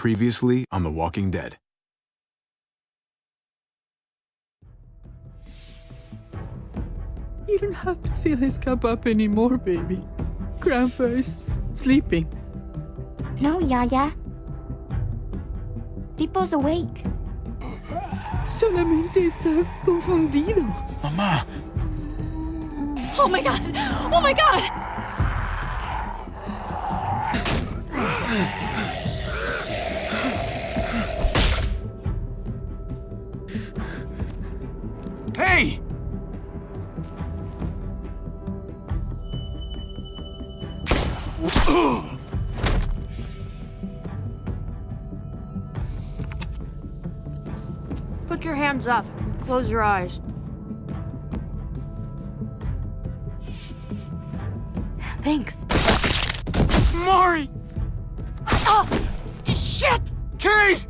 Previously on The Walking Dead. You don't have to fill his cup up anymore, baby. Grandpa is sleeping. No, Yaya. Pipo's awake. Solamente está confundido. Mamá! Oh my god! Oh my god! Hey! Put your hands up. Close your eyes. Thanks. Mari! Oh! Shit! Kate!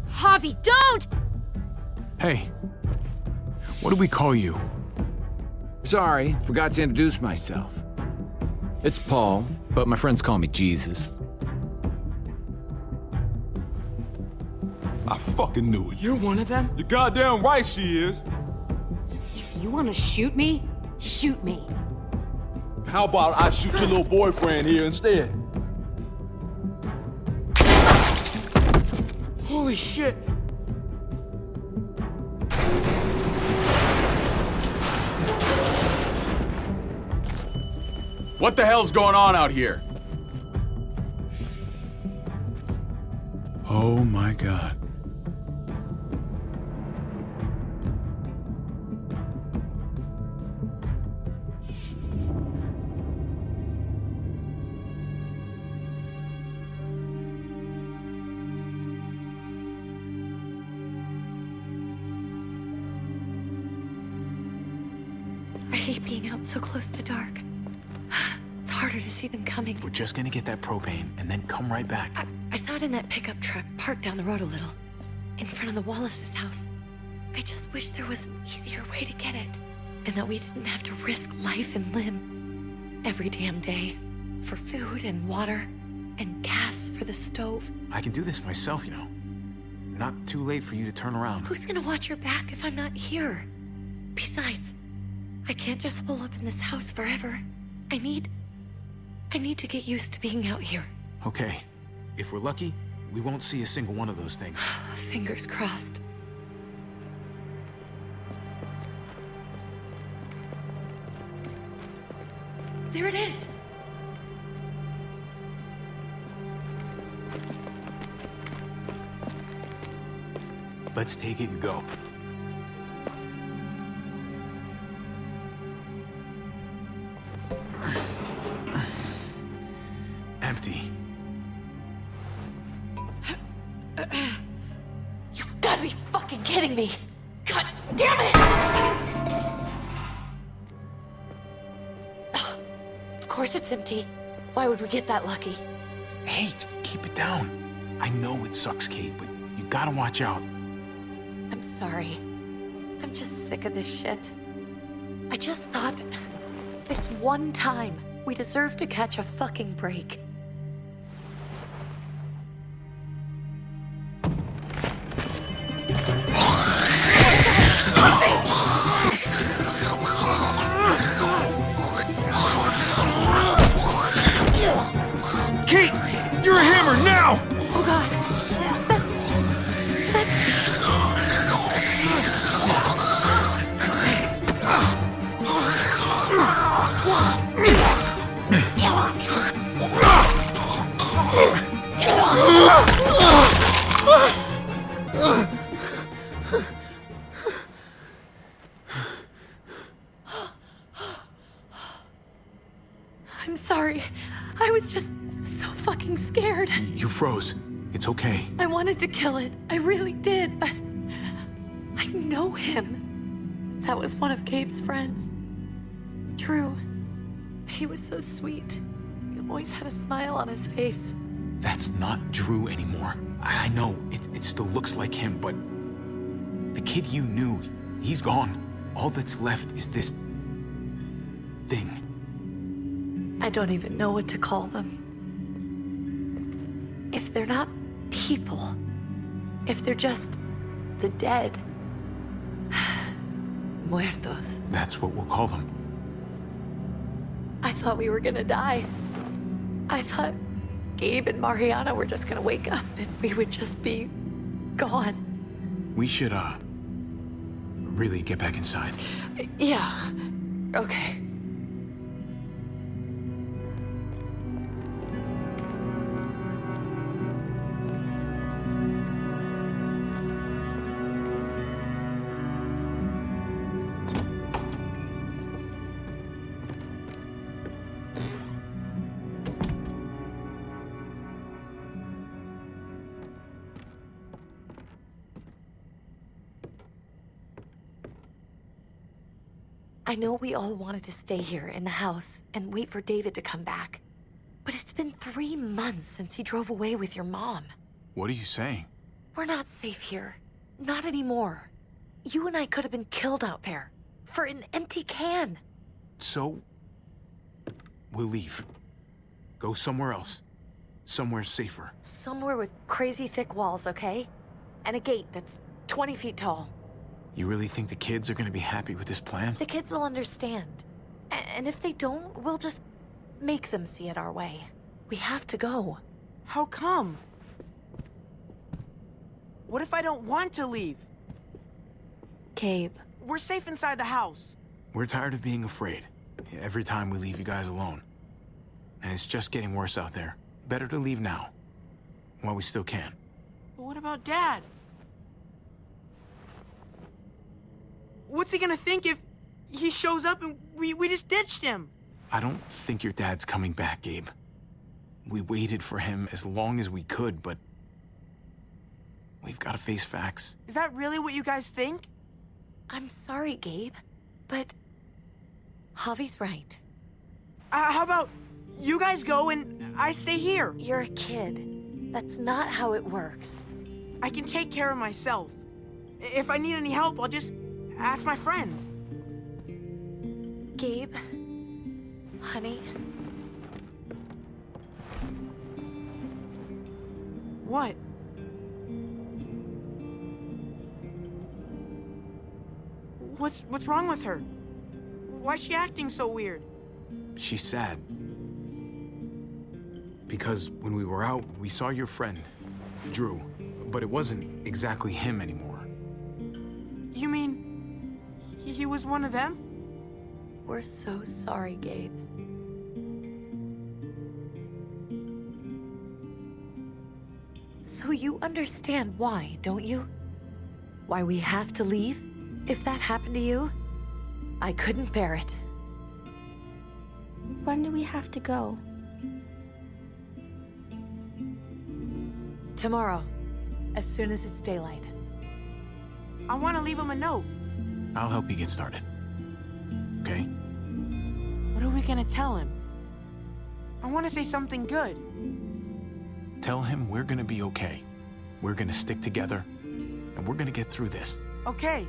Javi, don't! Hey, what do we call you? Sorry, forgot to introduce myself. It's Paul, but my friends call me Jesus. I fucking knew it. You're one of them? You're goddamn right she is. If you want to shoot me, shoot me. How about I shoot your little boyfriend here instead? Holy shit! What the hell's going on out here? Oh my God. I hate being out so close to dark. It's harder to see them coming. We're just gonna get that propane and then come right back. I saw it in that pickup truck parked down the road a little, in front of the Wallace's house. I just wish there was an easier way to get it, and that we didn't have to risk life and limb every damn day for food and water and gas for the stove. I can do this myself, you know. Not too late for you to turn around. Who's gonna watch your back if I'm not here? Besides, I can't just pull up in this house forever. I need to get used to being out here. Okay, if we're lucky, we won't see a single one of those things. Fingers crossed. There it is! Let's take it and go. Empty. You've got to be fucking kidding me! God damn it! Of course it's empty. Why would we get that lucky? Hey, keep it down. I know it sucks, Kate, but you gotta watch out. I'm sorry. I'm just sick of this shit. I just thought, this one time, we deserve to catch a fucking break. Kate, you're a hammer now! Oh god, that's... I'm sorry. I was just so fucking scared. You froze. It's okay. I wanted to kill it. I really did, but I know him. That was one of Gabe's friends. Drew. He was so sweet. He always had a smile on his face. That's not Drew anymore. I know, it still looks like him, but the kid you knew, he's gone. All that's left is this thing. I don't even know what to call them. If they're not people, if they're just the dead, muertos. That's what we'll call them. I thought we were gonna die. I thought Gabe and Mariana were just gonna wake up and we would just be gone. We should, really get back inside. Yeah, okay. I know we all wanted to stay here in the house and wait for David to come back. But it's been 3 months since he drove away with your mom. What are you saying? We're not safe here. Not anymore. You and I could have been killed out there. For an empty can. So, we'll leave. Go somewhere else. Somewhere safer. Somewhere with crazy thick walls, okay? And a gate that's 20 feet tall. You really think the kids are gonna be happy with this plan? The kids will understand. And if they don't, we'll just make them see it our way. We have to go. How come? What if I don't want to leave? Gabe. We're safe inside the house. We're tired of being afraid. Every time we leave you guys alone. And it's just getting worse out there. Better to leave now. While we still can. But what about Dad? What's he gonna think if he shows up and we just ditched him? I don't think your dad's coming back, Gabe. We waited for him as long as we could, but we've got to face facts. Is that really what you guys think? I'm sorry, Gabe, but Javi's right. How about you guys go and I stay here? You're a kid. That's not how it works. I can take care of myself. If I need any help, I'll just ask my friends. Gabe, honey. What? What's wrong with her? Why's she acting so weird? She's sad. Because when we were out, we saw your friend, Drew. But it wasn't exactly him anymore. You mean he was one of them? We're so sorry, Gabe. So you understand why, don't you? Why we have to leave? If that happened to you, I couldn't bear it. When do we have to go? Tomorrow, as soon as it's daylight. I want to leave him a note. I'll help you get started. Okay? What are we gonna tell him? I want to say something good. Tell him we're gonna be okay. We're gonna stick together, and we're gonna get through this. Okay.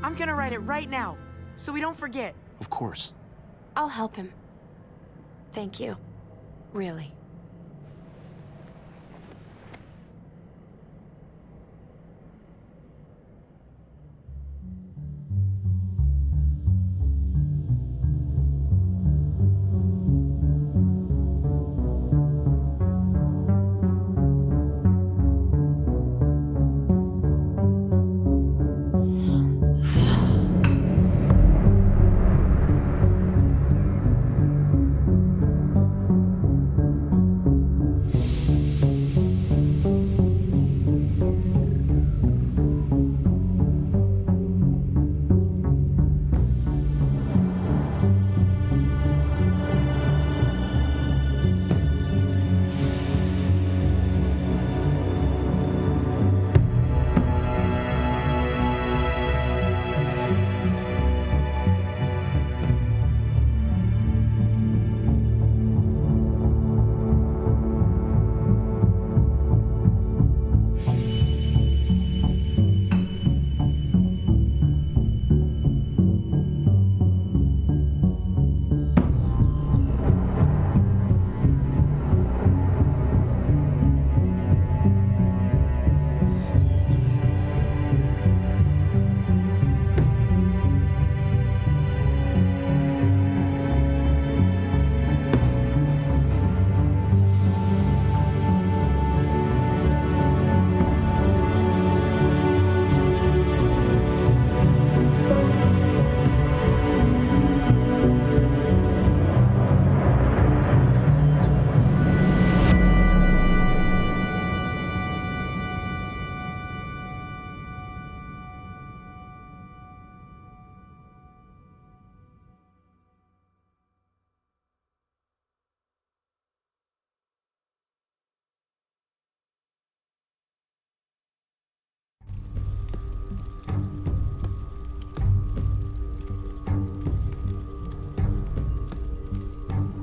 I'm gonna write it right now, so we don't forget. Of course. I'll help him. Thank you. Really.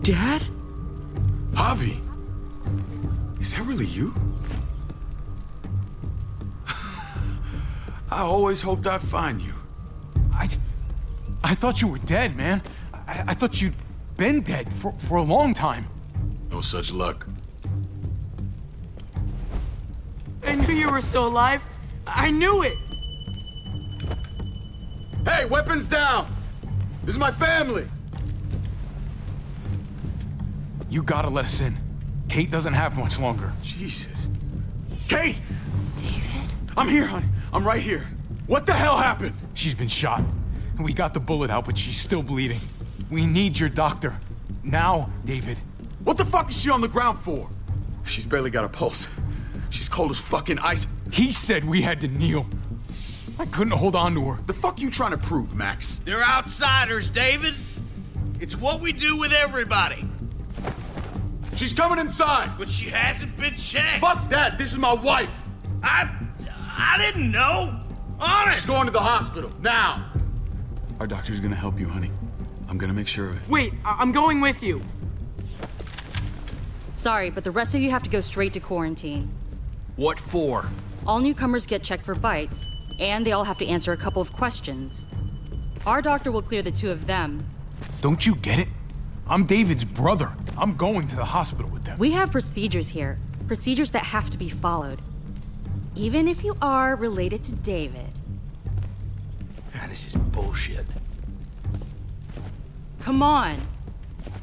Dad? Javi, is that really you? I always hoped I'd find you. I thought you were dead, man. I thought you'd been dead for a long time. No such luck. I knew you were still alive. I knew it. Hey, weapons down! This is my family! You gotta let us in. Kate doesn't have much longer. Jesus. Kate! David? I'm here, honey. I'm right here. What the hell happened? She's been shot. We got the bullet out, but she's still bleeding. We need your doctor. Now, David. What the fuck is she on the ground for? She's barely got a pulse. She's cold as fucking ice. He said we had to kneel. I couldn't hold on to her. The fuck you trying to prove, Max? They're outsiders, David. It's what we do with everybody. She's coming inside! But she hasn't been checked. Fuck that! This is my wife! I didn't know. Honest. She's going to the hospital, now! Our doctor's gonna help you, honey. I'm gonna make sure of it. Wait, I'm going with you. Sorry, but the rest of you have to go straight to quarantine. What for? All newcomers get checked for bites, and they all have to answer a couple of questions. Our doctor will clear the two of them. Don't you get it? I'm David's brother. I'm going to the hospital with them. We have procedures here, procedures that have to be followed. Even if you are related to David. God, this is bullshit. Come on.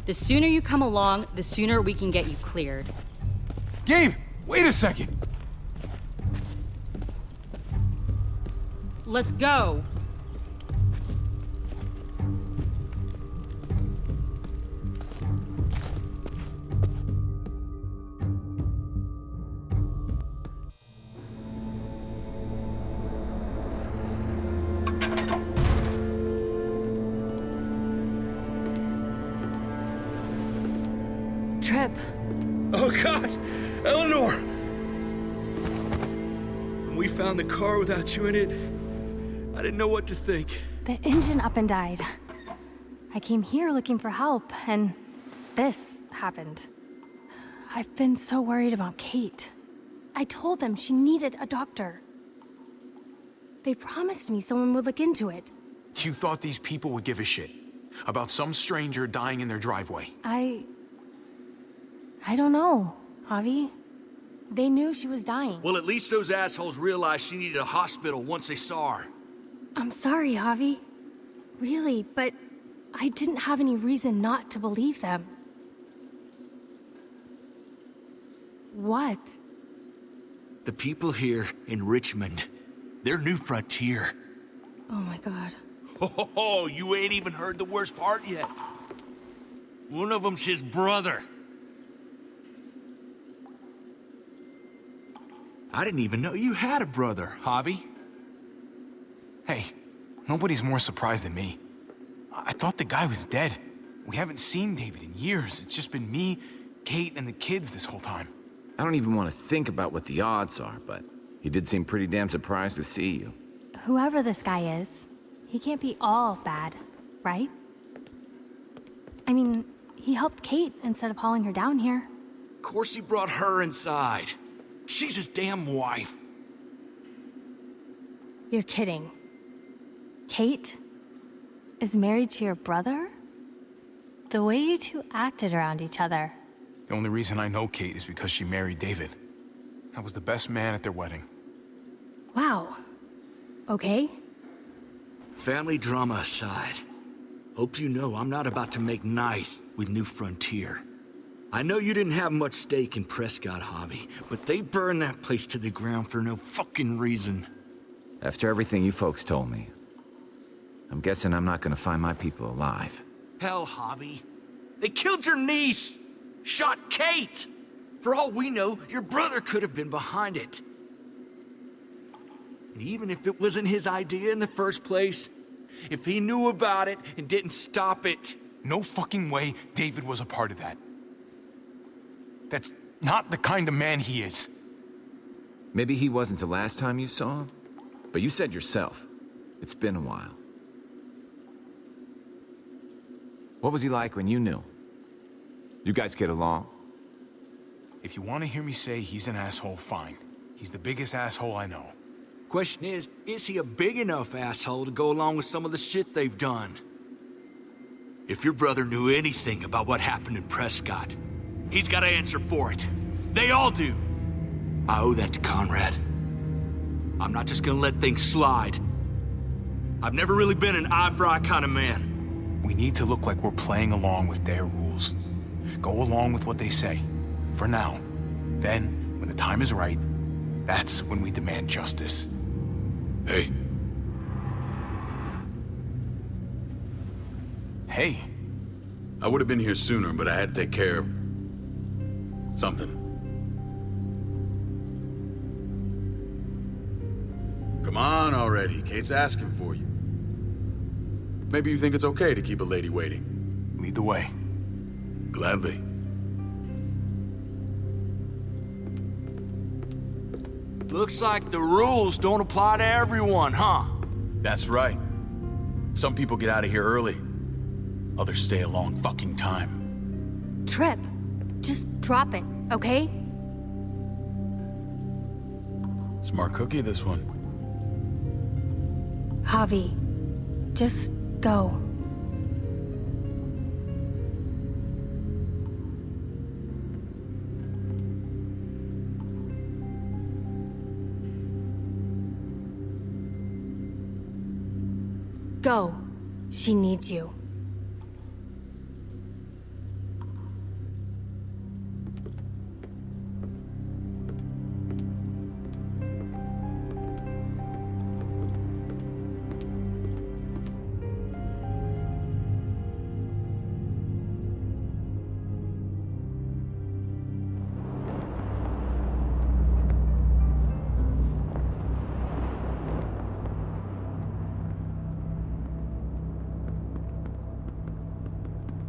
The sooner you come along, the sooner we can get you cleared. Gabe, wait a second. Let's go. Trip. Oh, God! Eleanor! When we found the car without you in it, I didn't know what to think. The engine up and died. I came here looking for help, and this happened. I've been so worried about Kate. I told them she needed a doctor. They promised me someone would look into it. You thought these people would give a shit about some stranger dying in their driveway. I don't know, Javi. They knew she was dying. Well, at least those assholes realized she needed a hospital once they saw her. I'm sorry, Javi. Really, but I didn't have any reason not to believe them. What? The people here in Richmond, their new frontier. Oh my God. Oh, you ain't even heard the worst part yet. One of them's his brother. I didn't even know you had a brother, Javi. Hey, nobody's more surprised than me. I thought the guy was dead. We haven't seen David in years. It's just been me, Kate, and the kids this whole time. I don't even want to think about what the odds are, but he did seem pretty damn surprised to see you. Whoever this guy is, he can't be all bad, right? I mean, he helped Kate instead of hauling her down here. Of course he brought her inside. She's his damn wife. You're kidding. Kate is married to your brother? The way you two acted around each other. The only reason I know Kate is because she married David. I was the best man at their wedding. Wow. Okay. Family drama aside, hope you know I'm not about to make nice with New Frontier. I know you didn't have much stake in Prescott, Javi, but they burned that place to the ground for no fucking reason. After everything you folks told me, I'm guessing I'm not gonna find my people alive. Hell, Javi. They killed your niece! Shot Kate! For all we know, your brother could have been behind it. And even if it wasn't his idea in the first place, if he knew about it and didn't stop it... No fucking way David was a part of that. That's not the kind of man he is. Maybe he wasn't the last time you saw him, but you said yourself, it's been a while. What was he like when you knew? You guys get along? If you want to hear me say he's an asshole, fine. He's the biggest asshole I know. Question is he a big enough asshole to go along with some of the shit they've done? If your brother knew anything about what happened in Prescott, he's got to answer for it. They all do. I owe that to Conrad. I'm not just gonna let things slide. I've never really been an eye-for-eye kind of man. We need to look like we're playing along with their rules. Go along with what they say. For now. Then, when the time is right, that's when we demand justice. Hey. Hey. I would have been here sooner, but I had to take care of something. Come on already. Kate's asking for you. Maybe you think it's okay to keep a lady waiting. Lead the way. Gladly. Looks like the rules don't apply to everyone, huh? That's right. Some people get out of here early. Others stay a long fucking time. Trip, just drop it, okay? Smart cookie, this one. Javi, just go. Go. She needs you.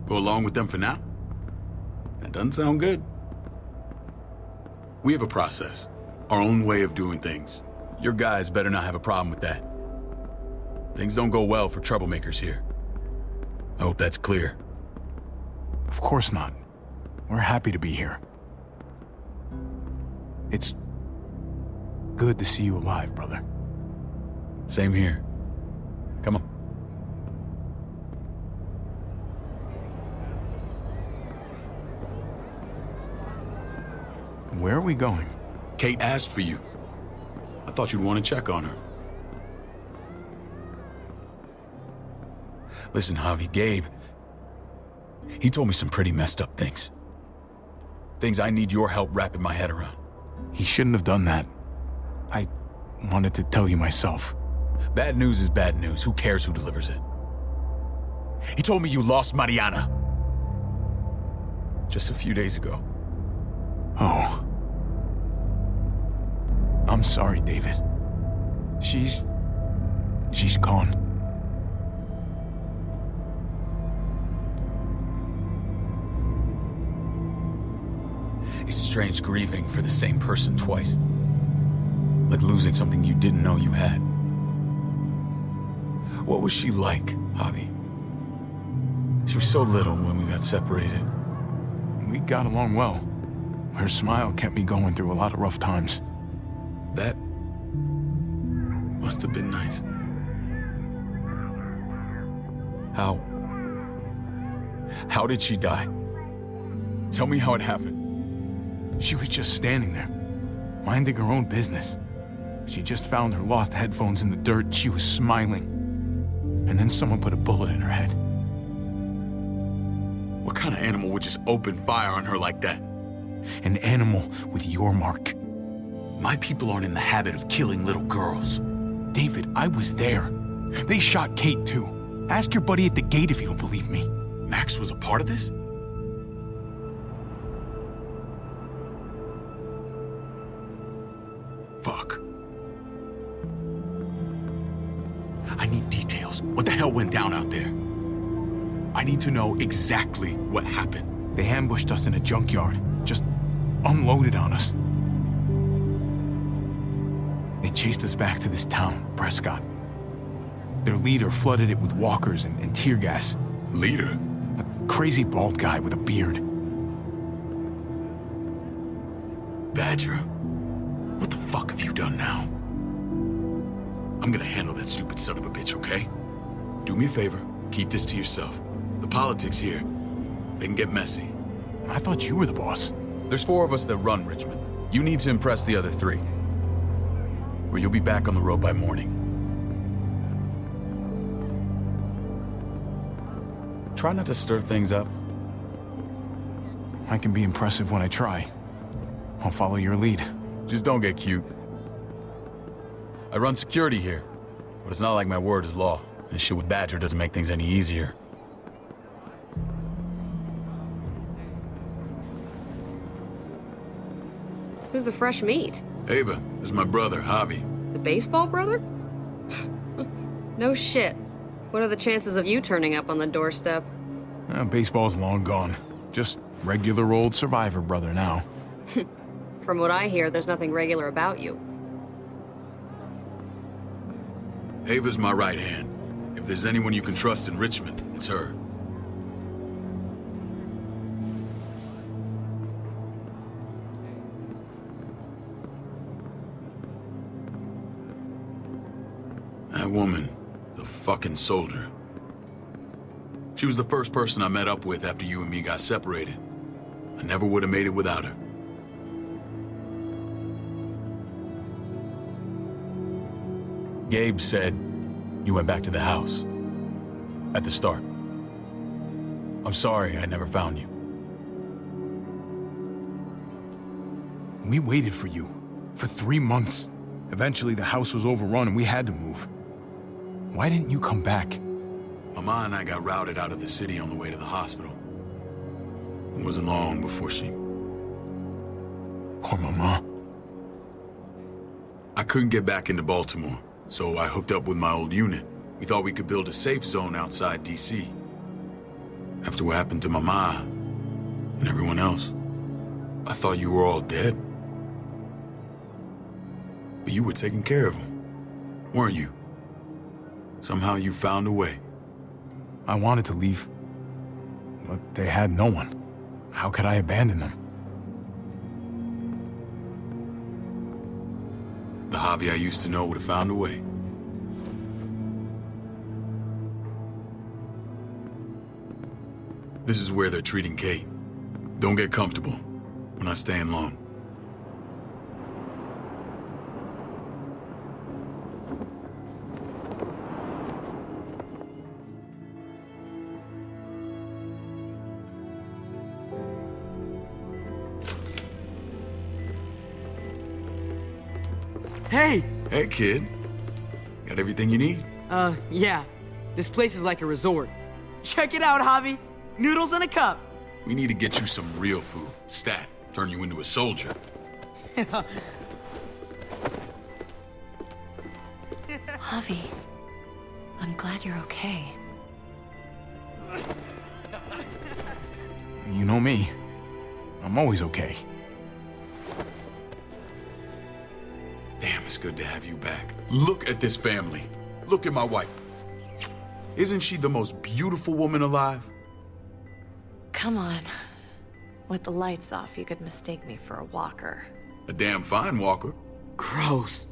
Go along with them for now? That doesn't sound good. We have a process, our own way of doing things. Your guys better not have a problem with that. Things don't go well for troublemakers here. I hope that's clear. Of course not. We're happy to be here. It's good to see you alive, brother. Same here. Come on. Where are we going? Kate asked for you. I thought you'd want to check on her. Listen, Javi, Gabe, he told me some pretty messed up things. Things I need your help wrapping my head around. He shouldn't have done that. I wanted to tell you myself. Bad news is bad news. Who cares who delivers it? He told me you lost Mariana. Just a few days ago. Oh. I'm sorry, David. She's gone. It's strange grieving for the same person twice. Like losing something you didn't know you had. What was she like, Javi? She was so little when we got separated. We got along well. Her smile kept me going through a lot of rough times. That must have been nice. How did she die? Tell me how it happened. She was just standing there, minding her own business. She just found her lost headphones in the dirt. She was smiling. And then someone put a bullet in her head. What kind of animal would just open fire on her like that? An animal with your mark. My people aren't in the habit of killing little girls. David, I was there. They shot Kate too. Ask your buddy at the gate if you don't believe me. Max was a part of this? Fuck. I need details. What the hell went down out there? I need to know exactly what happened. They ambushed us in a junkyard. Just unloaded on us. They chased us back to this town, Prescott. Their leader flooded it with walkers and tear gas. Leader? A crazy bald guy with a beard. Badger, what the fuck have you done now? I'm gonna handle that stupid son of a bitch, okay? Do me a favor, keep this to yourself. The politics here, they can get messy. I thought you were the boss. There's 4 of us that run Richmond. You need to impress the other 3. Or you'll be back on the road by morning. Try not to stir things up. I can be impressive when I try. I'll follow your lead. Just don't get cute. I run security here, but it's not like my word is law. This shit with Badger doesn't make things any easier. Who's the fresh meat? Ava, this is my brother, Javi. The baseball brother? No shit. What are the chances of you turning up on the doorstep? Baseball's long gone. Just regular old survivor brother now. From what I hear, there's nothing regular about you. Ava's my right hand. If there's anyone you can trust in Richmond, it's her. That woman, the fucking soldier. She was the first person I met up with after you and me got separated. I never would have made it without her. Gabe said you went back to the house. At the start. I'm sorry I never found you. We waited for you. For 3 months. Eventually the house was overrun and we had to move. Why didn't you come back? Mama and I got routed out of the city on the way to the hospital. It wasn't long before she... Poor Mama. I couldn't get back into Baltimore, so I hooked up with my old unit. We thought we could build a safe zone outside D.C. After what happened to Mama and everyone else, I thought you were all dead. But you were taking care of them, weren't you? Somehow you found a way. I wanted to leave, but they had no one. How could I abandon them? The Javi I used to know would have found a way. This is where they're treating Kate. Don't get comfortable. We're not staying long. Hey! Hey, kid. Got everything you need? Yeah. This place is like a resort. Check it out, Javi. Noodles in a cup. We need to get you some real food. Stat. Turn you into a soldier. Javi, I'm glad you're okay. You know me. I'm always okay. Damn, it's good to have you back. Look at this family. Look at my wife. Isn't she the most beautiful woman alive? Come on. With the lights off, you could mistake me for a walker. A damn fine walker. Gross.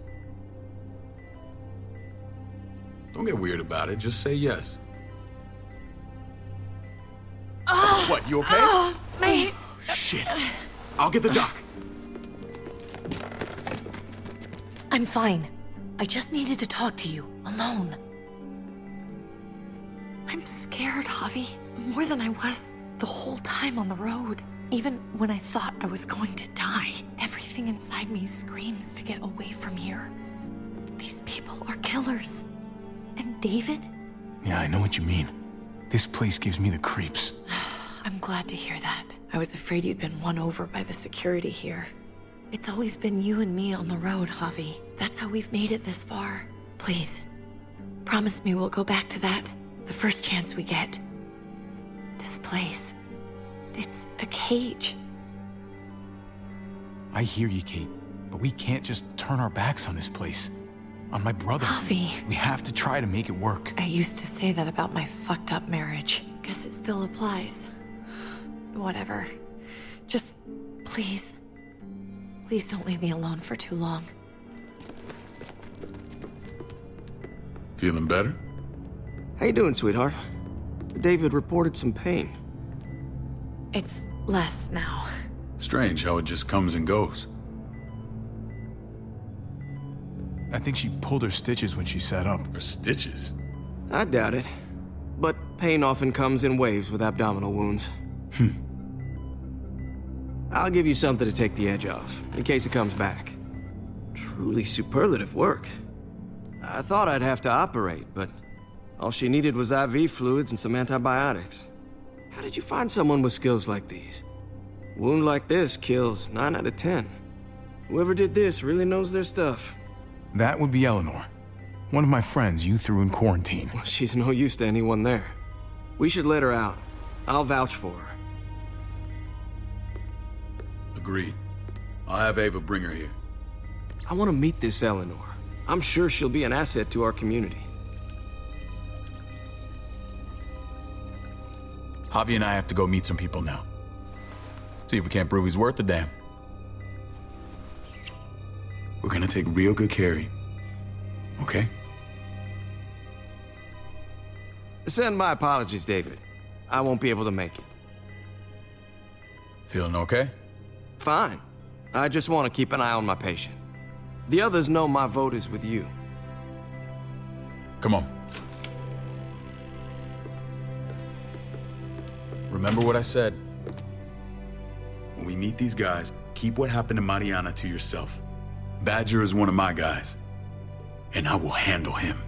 Don't get weird about it. Just say yes. What, you okay? My... Shit. I'll get the doc. I'm fine. I just needed to talk to you, alone. I'm scared, Javi. More than I was the whole time on the road. Even when I thought I was going to die, everything inside me screams to get away from here. These people are killers. And David? Yeah, I know what you mean. This place gives me the creeps. I'm glad to hear that. I was afraid you'd been won over by the security here. It's always been you and me on the road, Javi. That's how we've made it this far. Please, promise me we'll go back to that the first chance we get. This place, it's a cage. I hear you, Kate, but we can't just turn our backs on this place. On my brother. Javi. We have to try to make it work. I used to say that about my fucked up marriage. Guess it still applies. Whatever. Just, please Please don't leave me alone for too long. Feeling better? How you doing, sweetheart? David reported some pain. It's less now. Strange how it just comes and goes. I think she pulled her stitches when she sat up. Her stitches? I doubt it. But pain often comes in waves with abdominal wounds. I'll give you something to take the edge off, in case it comes back. Truly superlative work. I thought I'd have to operate, but all she needed was IV fluids and some antibiotics. How did you find someone with skills like these? A wound like this kills 9 out of 10. Whoever did this really knows their stuff. That would be Eleanor. One of my friends you threw in quarantine. Well, she's no use to anyone there. We should let her out. I'll vouch for her. Agreed. I'll have Ava bring her here. I want to meet this Eleanor. I'm sure she'll be an asset to our community. Javi and I have to go meet some people now. See if we can't prove he's worth the damn. We're gonna take real good care of him. Okay? Send my apologies, David. I won't be able to make it. Feeling okay? Fine. I just want to keep an eye on my patient. The others know my vote is with you. Come on. Remember what I said. When we meet these guys, keep what happened to Mariana to yourself. Badger is one of my guys, and I will handle him.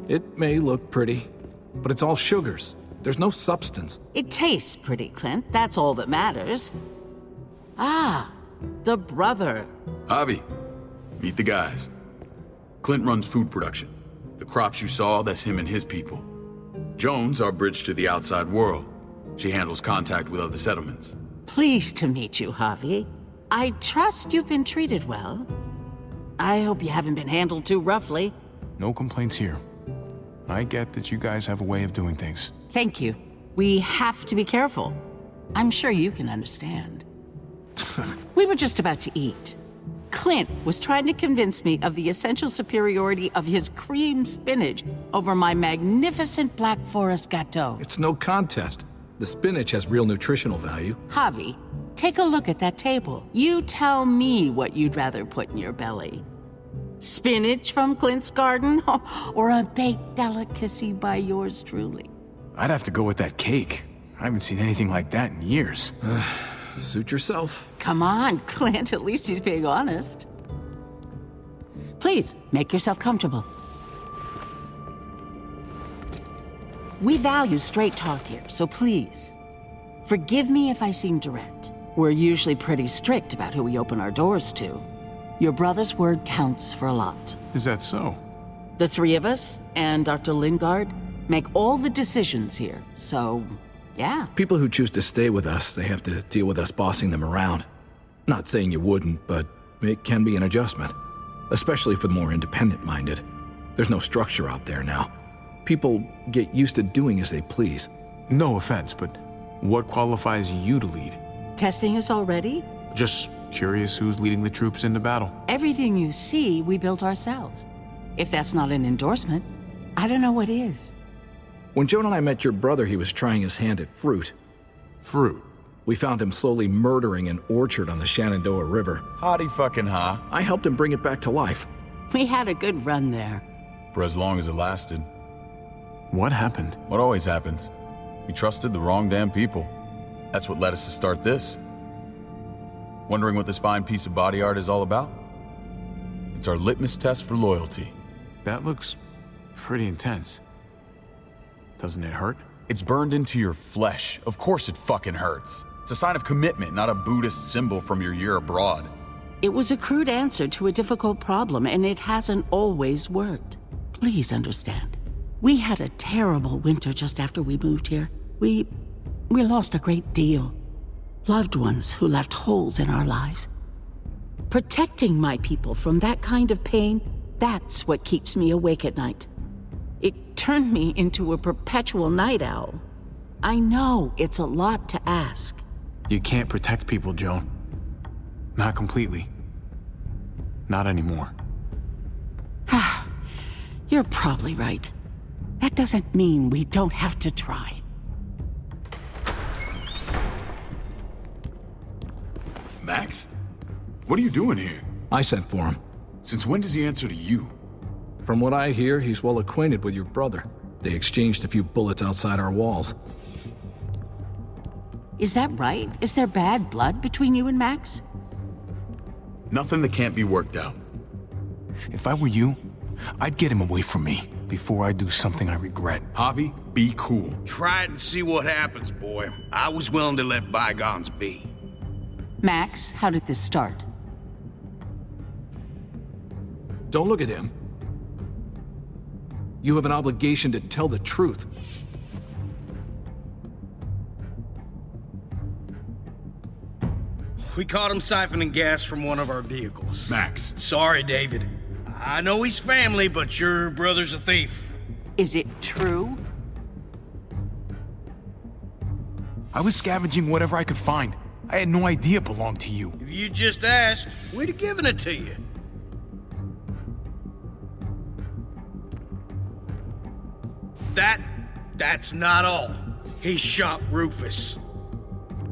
It may look pretty, but it's all sugars. There's no substance. It tastes pretty, Clint. That's all that matters. Ah, the brother. Javi, meet the guys. Clint runs food production. The crops you saw, that's him and his people. Jones, our bridge to the outside world. She handles contact with other settlements. Pleased to meet you, Javi. I trust you've been treated well. I hope you haven't been handled too roughly. No complaints here. I get that you guys have a way of doing things. Thank you. We have to be careful. I'm sure you can understand. We were just about to eat. Clint was trying to convince me of the essential superiority of his cream spinach over my magnificent Black Forest gâteau. It's no contest. The spinach has real nutritional value. Javi, take a look at that table. You tell me what you'd rather put in your belly. Spinach from Clint's garden, or a baked delicacy by yours truly? I'd have to go with that cake. I haven't seen anything like that in years. Suit yourself. Come on, Clint, at least he's being honest. Please, make yourself comfortable. We value straight talk here, so please, forgive me if I seem direct. We're usually pretty strict about who we open our doors to. Your brother's word counts for a lot. Is that so? The three of us and Dr. Lingard make all the decisions here, so yeah. People who choose to stay with us, they have to deal with us bossing them around. Not saying you wouldn't, but it can be an adjustment. Especially for the more independent-minded. There's no structure out there now. People get used to doing as they please. No offense, but what qualifies you to lead? Testing us already? Just curious who's leading the troops into battle. Everything you see, we built ourselves. If that's not an endorsement, I don't know what is. When Joan and I met your brother, he was trying his hand at fruit. Fruit? We found him slowly murdering an orchard on the Shenandoah River. Howdy fucking ha. I helped him bring it back to life. We had a good run there. For as long as it lasted. What happened? What always happens. We trusted the wrong damn people. That's what led us to start this. Wondering what this fine piece of body art is all about? It's our litmus test for loyalty. That looks pretty intense. Doesn't it hurt? It's burned into your flesh. Of course it fucking hurts. It's a sign of commitment, not a Buddhist symbol from your year abroad. It was a crude answer to a difficult problem, and it hasn't always worked. Please understand. We had a terrible winter just after we moved here. We lost a great deal. Loved ones who left holes in our lives. Protecting my people from that kind of pain, that's what keeps me awake at night. It turned me into a perpetual night owl. I know it's a lot to ask. You can't protect people, Joan. Not completely. Not anymore. You're probably right. That doesn't mean we don't have to try. Max? What are you doing here? I sent for him. Since when does he answer to you? From what I hear, he's well acquainted with your brother. They exchanged a few bullets outside our walls. Is that right? Is there bad blood between you and Max? Nothing that can't be worked out. If I were you, I'd get him away from me before I do something I regret. Javi, be cool. Try it and see what happens, boy. I was willing to let bygones be. Max, how did this start? Don't look at him. You have an obligation to tell the truth. We caught him siphoning gas from one of our vehicles. Max. Sorry, David. I know he's family, but your brother's a thief. Is it true? I was scavenging whatever I could find. I had no idea it belonged to you. If you just asked, we'd have given it to you. That's not all. He shot Rufus.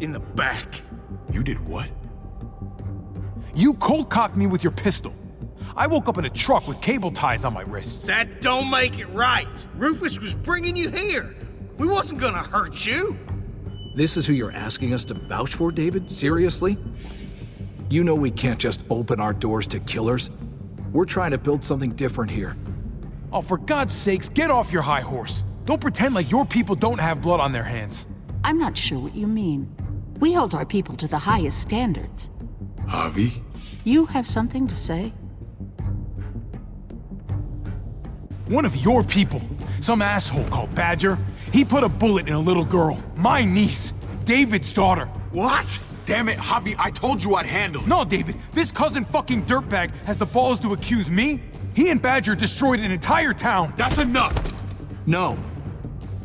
In the back. You did what? You cold-cocked me with your pistol. I woke up in a truck with cable ties on my wrists. That don't make it right. Rufus was bringing you here. We wasn't gonna hurt you. This is who you're asking us to vouch for, David? Seriously? You know we can't just open our doors to killers. We're trying to build something different here. Oh, for God's sakes, get off your high horse. Don't pretend like your people don't have blood on their hands. I'm not sure what you mean. We hold our people to the highest standards. Javi? You have something to say? One of your people, some asshole called Badger, he put a bullet in a little girl, my niece, David's daughter. What? Damn it, Javi, I told you I'd handle it. No, David, this cousin fucking dirtbag has the balls to accuse me? He and Badger destroyed an entire town. That's enough! No.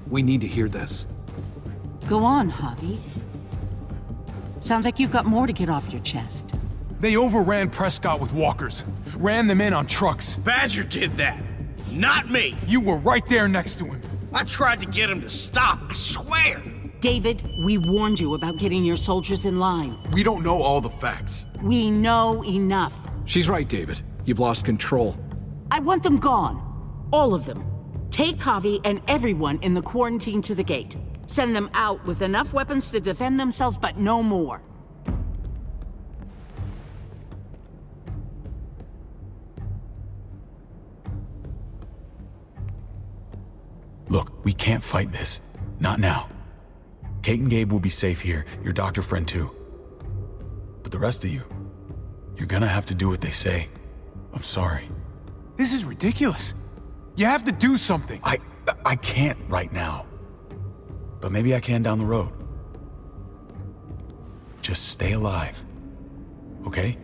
We need to hear this. Go on, Javi. Sounds like you've got more to get off your chest. They overran Prescott with walkers, ran them in on trucks. Badger did that, not me. You were right there next to him. I tried to get him to stop, I swear. David, we warned you about getting your soldiers in line. We don't know all the facts. We know enough. She's right, David. You've lost control. I want them gone. All of them. Take Javi and everyone in the quarantine to the gate. Send them out with enough weapons to defend themselves, but no more. Look, we can't fight this. Not now. Kate and Gabe will be safe here, your doctor friend too. But the rest of you, you're gonna have to do what they say. I'm sorry. This is ridiculous. You have to do something. I can't right now. But maybe I can down the road. Just stay alive. Okay?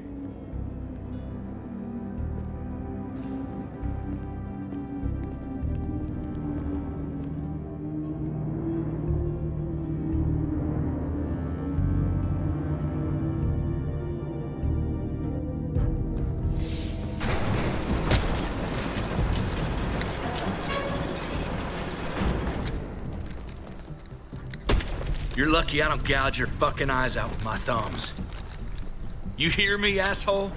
You're lucky I don't gouge your fucking eyes out with my thumbs. You hear me, asshole?